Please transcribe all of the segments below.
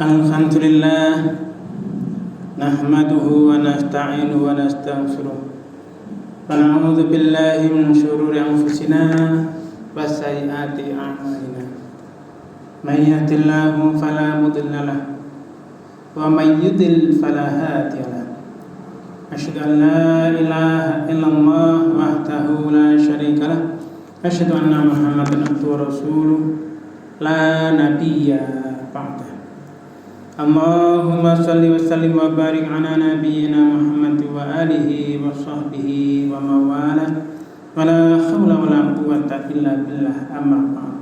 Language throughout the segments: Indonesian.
Alhamdulillah nahmaduhu wa nasta'inuhu wa nastaghfiruh wa na'udzu billahi min shururi anfusina wa sayyiati a'malina. May yahdihillahu fala mudilla lahu wa may yudlil fala hadiya lahu. Asyhadu an la ilaha illallah wahdahu la syarika lahu. Asyhadu anna Muhammadan abduhu wa rasuluh la nabiyya ba'dahu. Allahumma salli wa sallim wa barik ala nabiyyina Muhammad wa alihi wa sahbihi wa mawala wa la hawla wa la quwwata illa billah, amma ba'd.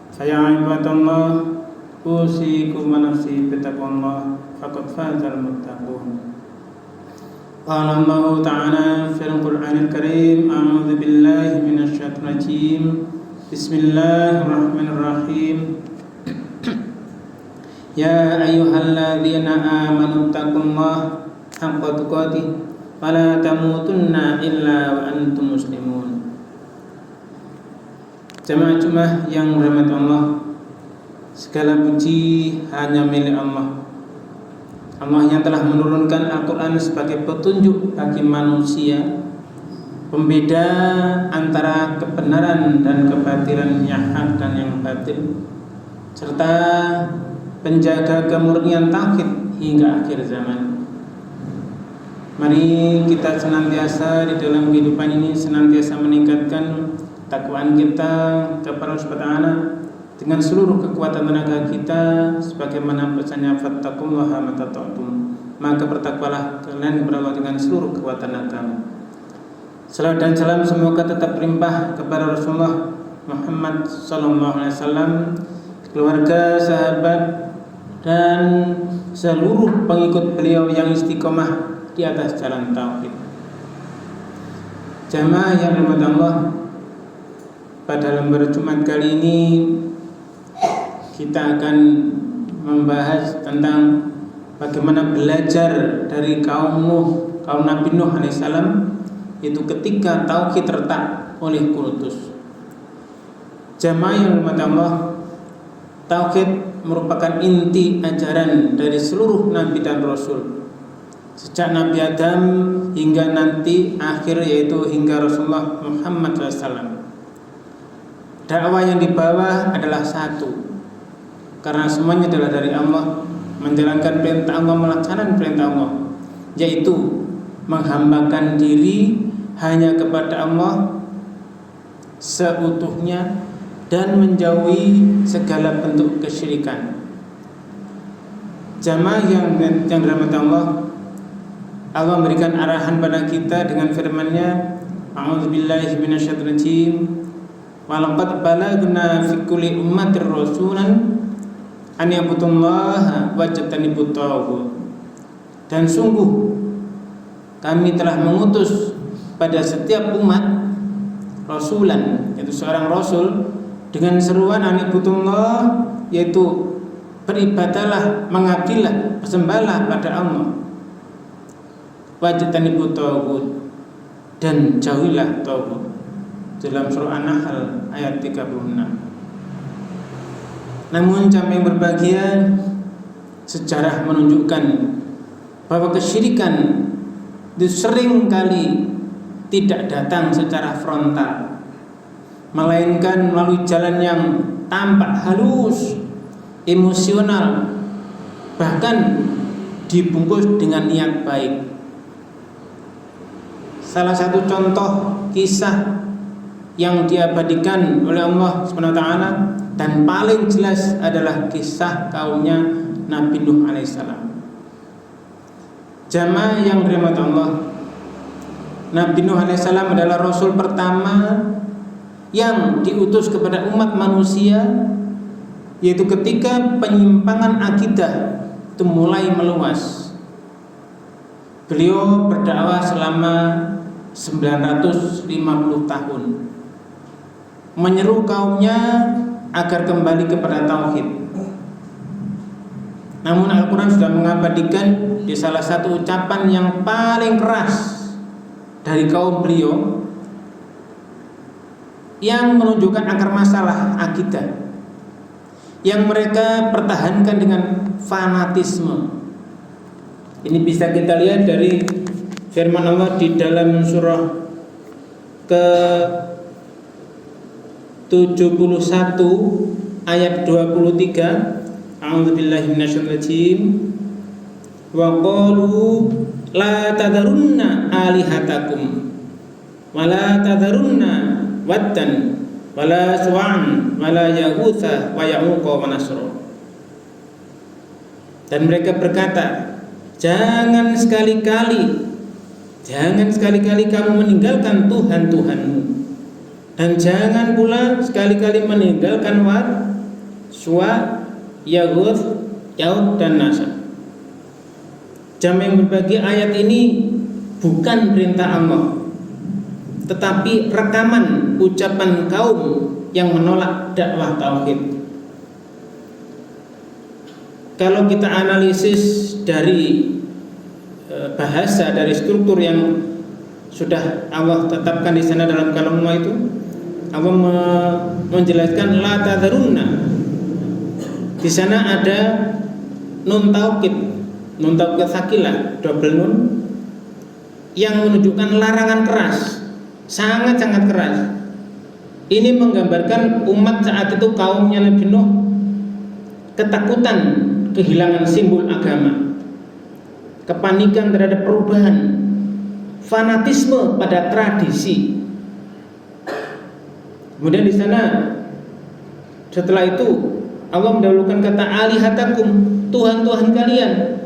Saya ibadallah, usikum wa nafsi bittaqwallah, faqad fazal muttaqun. Qala Allah ta'ala fil Qur'anil Karim, a'udzu billahi minasy syaitonir rajim. Bismillahirrahmanirrahim. Ya ayyuhalladzina amanu taqullaha haqqa tuqatih wa la tamutunna illa wa antum muslimun. Jemaah yang dirahmati Allah, segala puji hanya milik Allah. Allah yang telah menurunkan Al-Quran sebagai petunjuk bagi manusia, pembeda antara kebenaran dan kebatilan, yang hak dan yang batil, serta penjaga kemurnian tauhid hingga akhir zaman. Mari kita senantiasa di dalam kehidupan ini senantiasa meningkatkan takwaan kita kepada Allah Subhanahu wa taala dengan seluruh kekuatan tenaga kita, sebagaimana pesannya fattaqullaha mastata'tum. Maka bertakwalah kalian kepada Allah dengan seluruh kekuatan agama. Salawat dan salam semoga tetap berlimpah kepada Rasulullah Muhammad sallallahu alaihi wasallam, keluarga, sahabat, dan seluruh pengikut beliau yang istiqomah di atas jalan tauhid. Jamaah yang dirahmati Allah, pada lembar Jumat kali ini kita akan membahas tentang bagaimana belajar dari kaum Nabi Nuh alaihissalam, itu ketika tauhid retak oleh kultus. Jamaah yang dirahmati Allah, tauhid merupakan inti ajaran dari seluruh nabi dan rasul, sejak Nabi Adam hingga nanti akhir, yaitu hingga Rasulullah Muhammad SAW. Dakwah yang dibawa adalah satu, karena semuanya adalah dari Allah, menjalankan perintah Allah, melaksanakan perintah Allah, yaitu menghambakan diri hanya kepada Allah seutuhnya dan menjauhi segala bentuk kesyirikan. Jamaah yang dirahmati Allah, Allah memberikan arahan pada kita dengan firman-Nya, a'udzubillahi minasyaitonir rajim, wa laqad balagna fi kulli ummatir rasulan an ya'budullaha wajtanibut taghut. Dan sungguh kami telah mengutus pada setiap umat rasulan, yaitu seorang rasul, dengan seruan anibudullah, yaitu beribadalah, mengabdilah, bersembahlah pada Allah, wajtanibut taghut, dan jauhilah taghut, dalam surah An-Nahl ayat 36. Namun jamaah yang berbahagia, sejarah menunjukkan bahwa kesyirikan itu sering kali tidak datang secara frontal, melainkan melalui jalan yang tampak halus, emosional, bahkan dibungkus dengan niat baik. Salah satu contoh kisah yang diabadikan oleh Allah Subhanahu wa taala dan paling jelas adalah kisah kaumnya Nabi Nuh alaihissalam. Jamaah yang dirahmati Allah, Nabi Nuh alaihissalam adalah rasul pertama yang diutus kepada umat manusia, yaitu ketika penyimpangan akidah itu mulai meluas. Beliau berdakwah selama 950 tahun, menyeru kaumnya agar kembali kepada tauhid. Namun Al-Quran sudah mengabadikan di salah satu ucapan yang paling keras dari kaum beliau, yang menunjukkan akar masalah akidah, yang mereka pertahankan dengan fanatisme. Ini bisa kita lihat dari firman Allah di dalam surah ke 71 ayat 23. A'udzubillahi minasyaitonir rajim. Wa qalu la tadharunna alihatakum wa la tadharunna wattan wa la su'an wa la yaghutsa wa ya'uqa wa nasra. Dan mereka berkata, jangan sekali-kali kamu meninggalkan Tuhan-Tuhanmu, dan jangan pula sekali-kali meninggalkan Wat, Suwa, Yaghuts, Ya'uq dan Nasr. Jamaah yang berbahagia, ayat ini bukan perintah Allah, tetapi rekaman ucapan kaum yang menolak dakwah tauhid. Kalau kita analisis dari bahasa, dari struktur yang sudah Allah tetapkan di sana dalam kalam Allah itu, Allah menjelaskan la tadharunna. Di sana ada nun taukid sakilah, double nun, yang menunjukkan larangan keras, sangat-sangat keras. Ini menggambarkan umat saat itu, kaumnya Nabi Nuh, ketakutan kehilangan simbol agama, kepanikan terhadap perubahan, fanatisme pada tradisi. Kemudian di sana setelah itu Allah mendahulukan kata alihatakum, Tuhan-Tuhan kalian.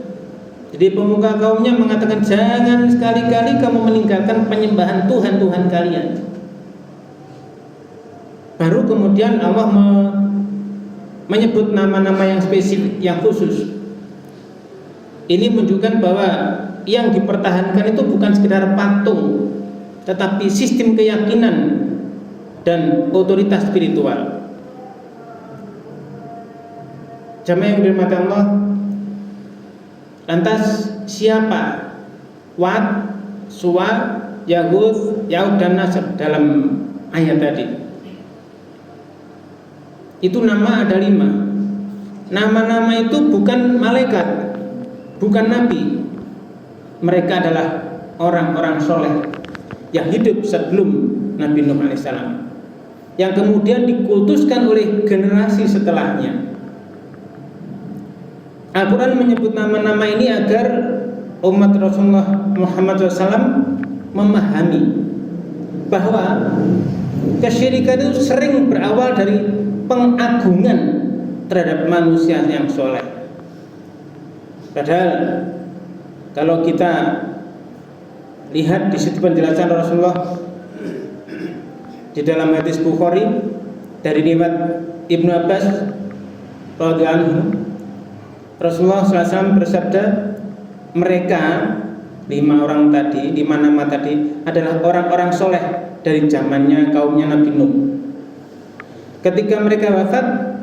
Jadi pemuka kaumnya mengatakan jangan sekali-kali kamu meninggalkan penyembahan Tuhan-Tuhan kalian. Baru kemudian Allah menyebut nama-nama yang spesifik, yang khusus. Ini menunjukkan bahwa yang dipertahankan itu bukan sekedar patung, tetapi sistem keyakinan dan otoritas spiritual. Jamaah yang dirahmati Allah, lantas siapa Wat, Suwa, Yaghuts, Ya'uq dan Nasr dalam ayat tadi? Itu nama ada 5. Nama-nama itu bukan malaikat, bukan nabi. Mereka adalah orang-orang soleh yang hidup sebelum Nabi Nuh alaihissalam, yang kemudian dikultuskan oleh generasi setelahnya. Al-Quran menyebut nama-nama ini agar umat Rasulullah Muhammad SAW memahami bahwa kesyirikan itu sering berawal dari pengagungan terhadap manusia yang soleh. Padahal kalau kita lihat di situ penjelasan Rasulullah di dalam hadis Bukhari dari riwayat Ibnu Abbas radhiyallahu anhu, Rasulullah SAW bersabda, mereka 5 orang tadi, 5 nama tadi adalah orang-orang soleh dari zamannya kaumnya Nabi Nuh. Ketika mereka wafat,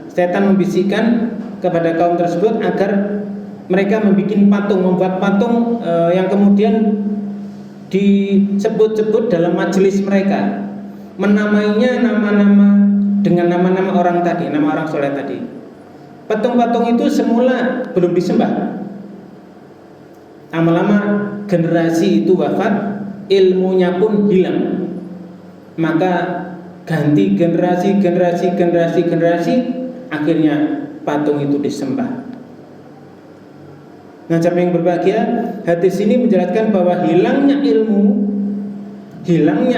setan membisikkan kepada kaum tersebut agar mereka membuat patung yang kemudian disebut-sebut dalam majelis mereka, menamainya nama-nama dengan nama-nama orang tadi, nama orang soleh tadi. Patung-patung itu semula belum disembah. Lama-lama generasi itu wafat, ilmunya pun hilang. Maka ganti generasi, akhirnya patung itu disembah. Nah, jamaah yang berbahagia, hadis ini menjelaskan bahwa hilangnya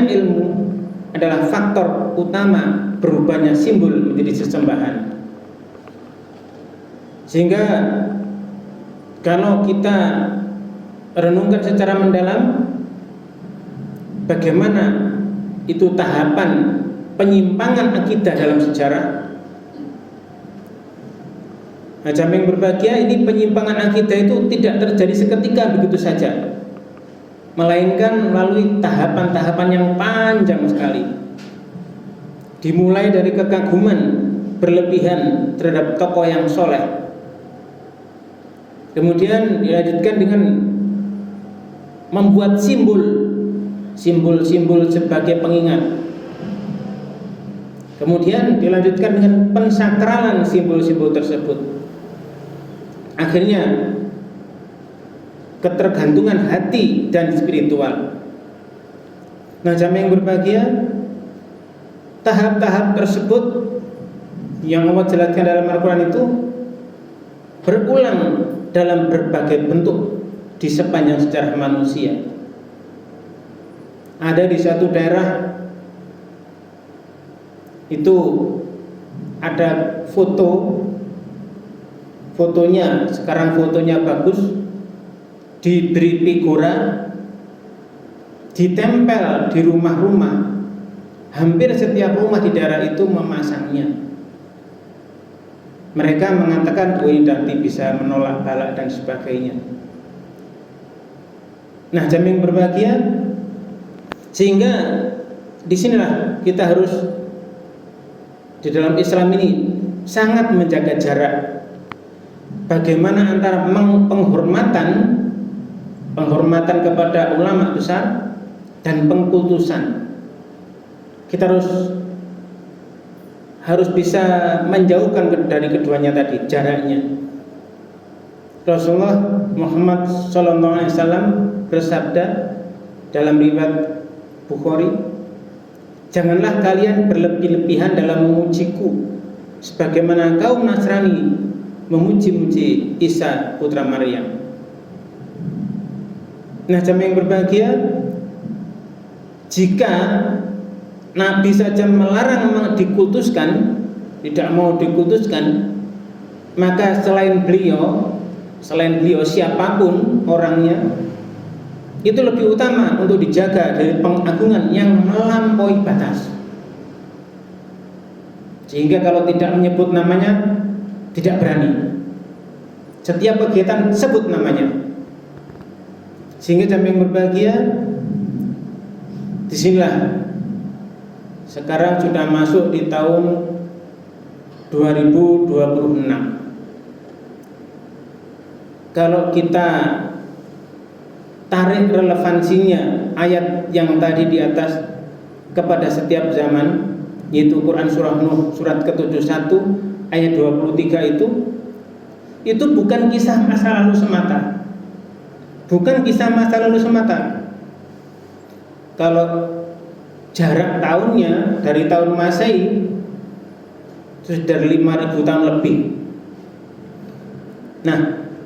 ilmu adalah faktor utama berubahnya simbol menjadi sesembahan. Sehingga kalau kita renungkan secara mendalam bagaimana itu tahapan penyimpangan akidah dalam sejarah. Nah, jamaah yang berbahagia, ini penyimpangan akidah itu tidak terjadi seketika begitu saja, melainkan melalui tahapan-tahapan yang panjang sekali. Dimulai dari kekaguman berlebihan terhadap tokoh yang soleh, kemudian dilanjutkan dengan membuat simbol sebagai pengingat. Kemudian dilanjutkan dengan pensakralan simbol-simbol tersebut. Akhirnya ketergantungan hati dan spiritual. Nah, jamaah yang berbahagia, tahap-tahap tersebut yang Allah jelaskan dalam Al-Quran itu berulang dalam berbagai bentuk di sepanjang sejarah manusia. Ada di satu daerah itu ada fotonya, sekarang fotonya bagus, diberi figura, ditempel di rumah-rumah. Hampir setiap rumah di daerah itu memasangnya. Mereka mengatakan ini nanti bisa menolak balak dan sebagainya. Nah, jamaah yang berbahagia, sehingga disinilah kita harus di dalam Islam ini sangat menjaga jarak. Bagaimana antara penghormatan kepada ulama besar dan pengkultusan. Kita harus bisa menjauhkan dari keduanya tadi, jaraknya. Rasulullah Muhammad SAW bersabda dalam riwayat Bukhari, janganlah kalian berlebih-lebihan dalam memujiku sebagaimana kaum Nasrani memuji-muji Isa putra Maryam. Nah, jamaah yang berbahagia, jika Nabi saja melarang dikultuskan, tidak mau dikultuskan, maka selain beliau siapapun orangnya, itu lebih utama untuk dijaga dari pengagungan yang melampaui batas. Sehingga kalau tidak menyebut namanya, tidak berani. Setiap kegiatan sebut namanya. Sehingga jamaah yang berbahagia, disinilah sekarang sudah masuk di tahun 2026. Kalau kita tarik relevansinya ayat yang tadi di atas kepada setiap zaman, yaitu Quran surah Nuh surat ke-71 ayat 23 itu bukan kisah masa lalu semata. Bukan kisah masa lalu semata. Kalau jarak tahunnya dari tahun Masehi sudah 5.000 tahun lebih. Nah,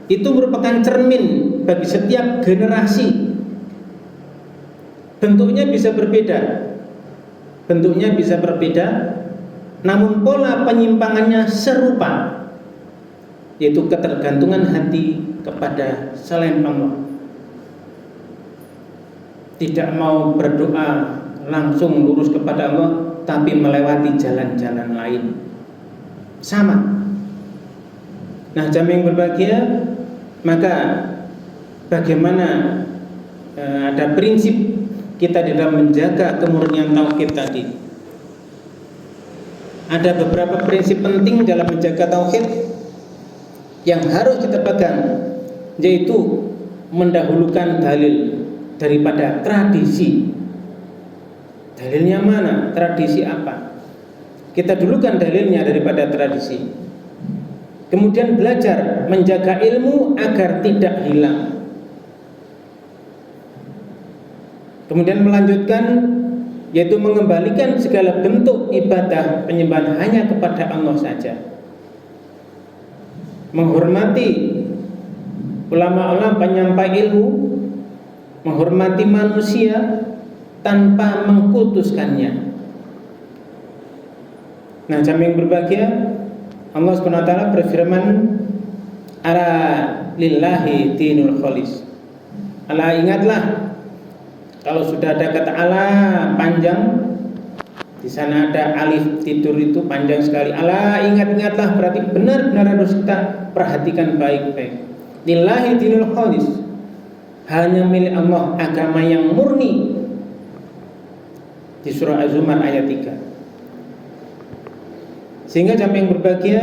itu merupakan cermin bagi setiap generasi. Bentuknya bisa berbeda, namun pola penyimpangannya serupa, yaitu ketergantungan hati kepada selain Allah. Tidak mau berdoa langsung lurus kepada Allah, tapi melewati jalan-jalan lain. Sama. Nah, jamaah yang berbahagia, maka bagaimana ada prinsip kita di dalam menjaga kemurnian tauhid tadi. Ada beberapa prinsip penting dalam menjaga tauhid yang harus kita pegang, yaitu mendahulukan dalil daripada tradisi. Dalilnya mana? Tradisi apa? Kita dulukan dalilnya daripada tradisi. Kemudian belajar menjaga ilmu agar tidak hilang. Kemudian melanjutkan, yaitu mengembalikan segala bentuk ibadah penyembahan hanya kepada Allah saja. Menghormati ulama-ulama penyampai ilmu, menghormati manusia tanpa mengkultuskannya. Nah, jamaah yang berbahagia, Allah SWT berfirman, ala lillahi dinul khalis. Ala, ingatlah, kalau sudah ada kata ala panjang, di sana ada alif tidur itu panjang sekali. Ala, ingat-ingatlah, berarti benar-benar harus kita perhatikan baik-baik. Lillahi dinul khalis, hanya milik Allah agama yang murni. Di surah Az-Zumar ayat 3. Sehingga jamaah yang berbahagia,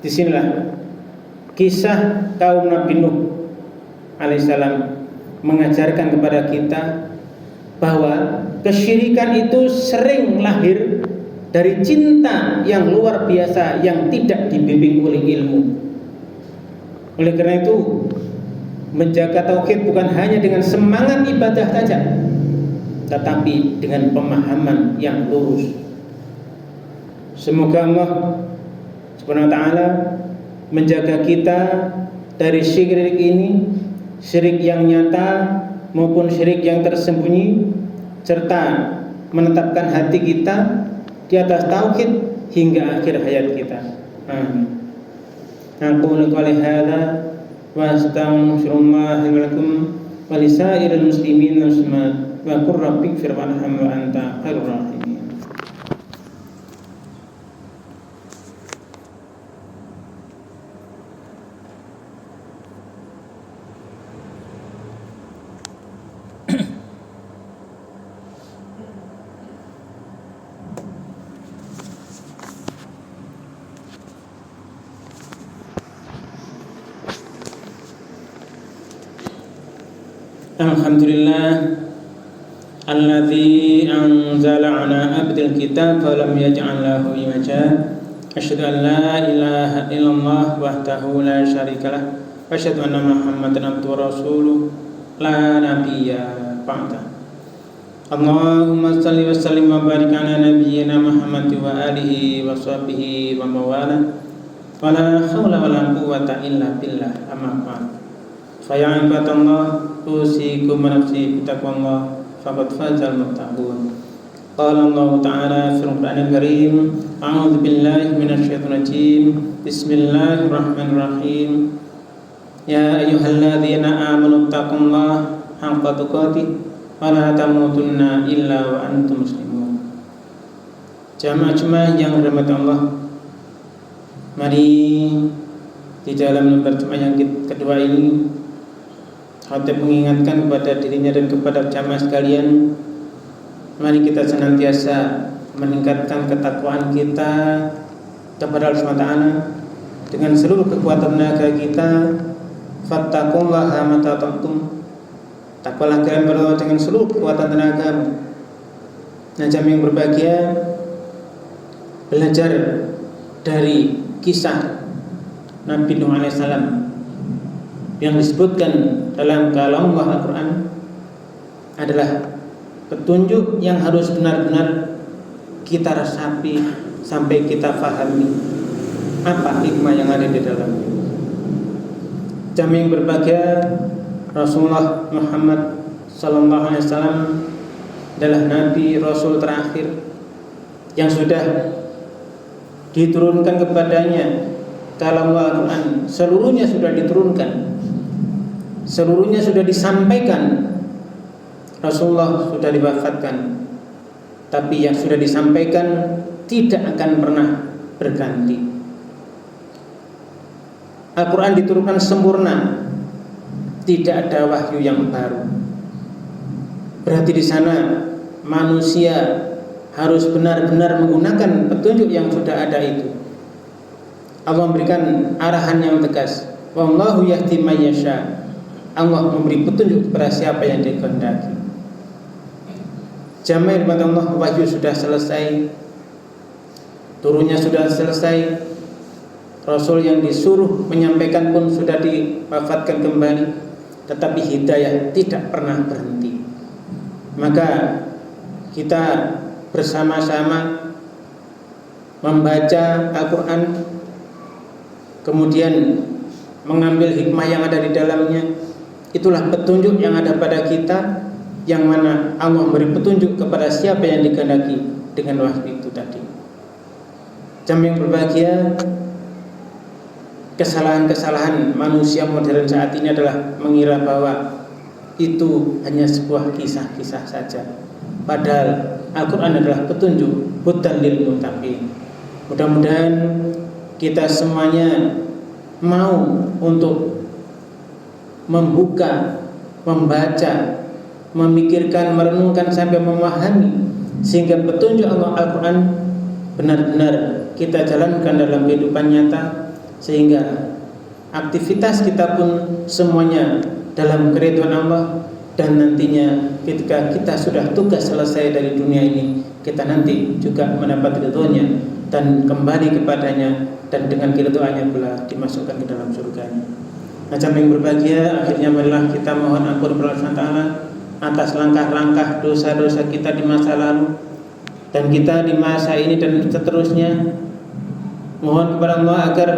disinilah kisah kaum Nabi Nuh alaihissalam mengajarkan kepada kita bahwa kesyirikan itu sering lahir dari cinta yang luar biasa yang tidak dibimbing oleh ilmu. Oleh karena itu, menjaga tauhid bukan hanya dengan semangat ibadah saja, tetapi dengan pemahaman yang lurus. Semoga Allah Subhanahu wa taala menjaga kita dari syirik ini, syirik yang nyata maupun syirik yang tersembunyi, serta menetapkan hati kita di atas tauhid hingga akhir hayat kita. Amin. Aqulu qouli hadza wa astaghfirullah li wa lakum wa lisairil muslimin wa qur rabbighfir warham wa anta khairur rahimin. Alhamdulillah alladzi anzala ala abdil kitab wa lam yaj'al lahu iwaja. Asyhadu an la ilaha illallah wahdahu la syarikalah wa asyhadu anna Muhammadan abduhu wa rasuluh la nabiyya ba'da. Allahumma shalli wa sallim wa barik ala nabiyyina Muhammad wa alihi wa sahbihi wa mawala. Wala haula wala quwwata illa billah. Amma ba'd. Fa ya ibadallah usikum wa nafsi bitaqwallah faqad fazal muttaqun. Qala Allah Ta'ala fil Qur'anil Karim, a'udzu billahi minasyaitonir rajim. Bismillahirrahmanirrahim. Ya ayyuhalladzina amanu taqullaha haqqa tuqatih wa la tamutunna illa wa antum muslimun. Jamaah-jamaah yang dirahmati Allah, mari di dalam lembar Jumat yang kedua ini Khatib mengingatkan kepada dirinya dan kepada jamaah sekalian, mari kita senantiasa meningkatkan ketakwaan kita kepada Allah SWT dengan seluruh kekuatan tenaga kita. Fattaqullaha mastata'tum. Takwalah kalian kepada Allah dengan seluruh kekuatan tenaga. Nah, jamaah yang berbahagia, belajar dari kisah Nabi Nuh alaihissalam yang disebutkan dalam kalam Allah Al-Quran adalah petunjuk yang harus benar-benar kita resapi sampai kita pahami apa hikmah yang ada di dalamnya. Jamaah yang berbahagia, Rasulullah Muhammad sallallahu alaihi wasallam adalah nabi rasul terakhir yang sudah diturunkan kepadanya kalam Al-Quran. Seluruhnya sudah diturunkan, seluruhnya sudah disampaikan. Rasulullah sudah diwafatkan, tapi yang sudah disampaikan tidak akan pernah berganti. Al-Quran diturunkan sempurna, tidak ada wahyu yang baru. Berarti di sana manusia harus benar-benar menggunakan petunjuk yang sudah ada itu. Allah memberikan arahan yang tegas. Wallahu yahdi may yasha. Allah memberi petunjuk kepada siapa yang dikehendaki. Jamaah yang dirahmati Allah, wahyu sudah selesai, turunnya sudah selesai, Rasul yang disuruh menyampaikan pun sudah diwafatkan kembali, tetapi hidayah tidak pernah berhenti. Maka kita bersama-sama membaca Al-Quran, kemudian mengambil hikmah yang ada di dalamnya. Itulah petunjuk yang ada pada kita, yang mana Allah memberi petunjuk kepada siapa yang dikehendaki dengan wahyu itu tadi. Jamaah yang berbahagia, kesalahan-kesalahan manusia modern saat ini adalah mengira bahwa itu hanya sebuah kisah-kisah saja, padahal Al-Quran adalah petunjuk, hudan lil muttaqin. Mudah-mudahan kita semuanya mau untuk membuka, membaca, memikirkan, merenungkan sampai memahami, sehingga petunjuk Allah Al-Quran benar-benar kita jalankan dalam kehidupan nyata, sehingga aktivitas kita pun semuanya dalam keridhaan Allah, dan nantinya ketika kita sudah tugas selesai dari dunia ini, kita nanti juga mendapat ridhonya dan kembali kepadanya, dan dengan keridhoannya pula dimasukkan ke dalam surganya. Macam yang berbahagia, akhirnya marilah kita mohon ampun kepada Allah Taala atas langkah-langkah dosa-dosa kita di masa lalu dan kita di masa ini dan seterusnya. Mohon kepada Allah agar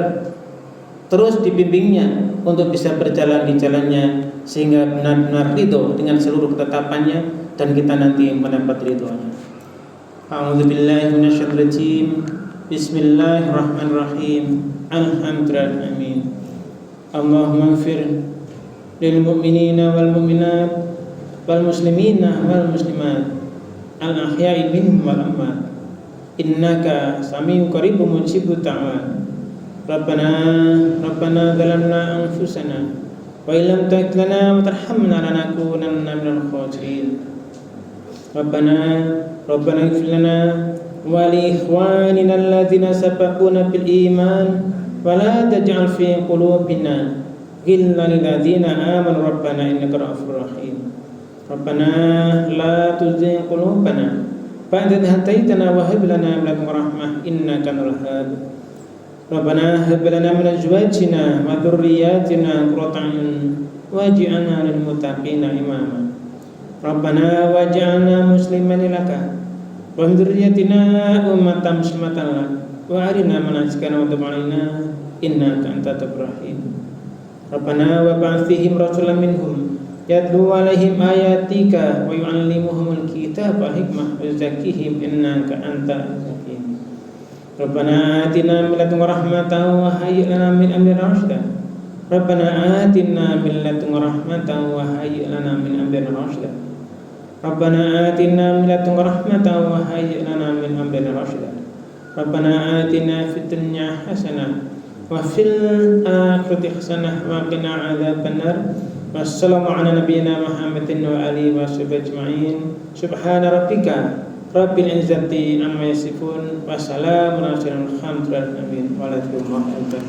terus dibimbingnya untuk bisa berjalan di jalannya sehingga benar-benar ridho dengan seluruh ketetapannya dan kita nanti mendapat ridhonya. A'udzubillahi minasyaitonir rajim. Bismillahirrahmanirrahim. Alhamdulillah, amin. Allahumma ighfir lil mu'minina wal mu'minat wal muslimina wal muslimat al ahya'i minhum wal amwat innaka sami'un qaribun mujibud da'wat. Rabbana zalamna anfusana wa illam taghfir lana wa tarhamna lanakunanna minal khasirin. Rabbana ighfir lana wa li ikhwanina alladzina sabaquna bil iman wa la taj'al fi qulubina ghillan lil ladzina amanu rabbana innaka ra'ufur rahim. Rabbana la tuzigh qulubana ba'da idh hadaytana wa hab lana min ladunka rahmah innaka antal wahhab. Rabbana hab lana min azwajina wa dhurriyyatina qurrata a'yun waj'alna lil muttaqina imama. Rabbana waj'alna muslimin laka wa min dhurriyyatina ummatan muslimatan lak wa arina manasikana wa tub 'alaina innaka antat tawwabur rahim. Rabbana wa ba'ath fihim rasulan minhum yatlu 'alaihim ayatika wa yu'allimuhumul kitaba wal hikmah wa yuzakkihim innaka antal hakim. Rabbana atina min ladunka rahmatan wa hayyi' lana min amrina rashada. Rabbana atina min ladunka rahmatan wa hayyi' lana min amrina rashada. Rabbana atina min ladunka rahmatan wa hayyi' lana min amrina rashada. Rabbana atina fid dunya hasanah wa fil akhirati hasanah wa qina adzabannar. Wassalamu ala nabiyyina Muhammadin wa alihi wa sahbihi ajma'in. Subhana rabbika rabbil izzati amma yasifun wa salamun alal mursalin walhamdulillahi rabbil alamin.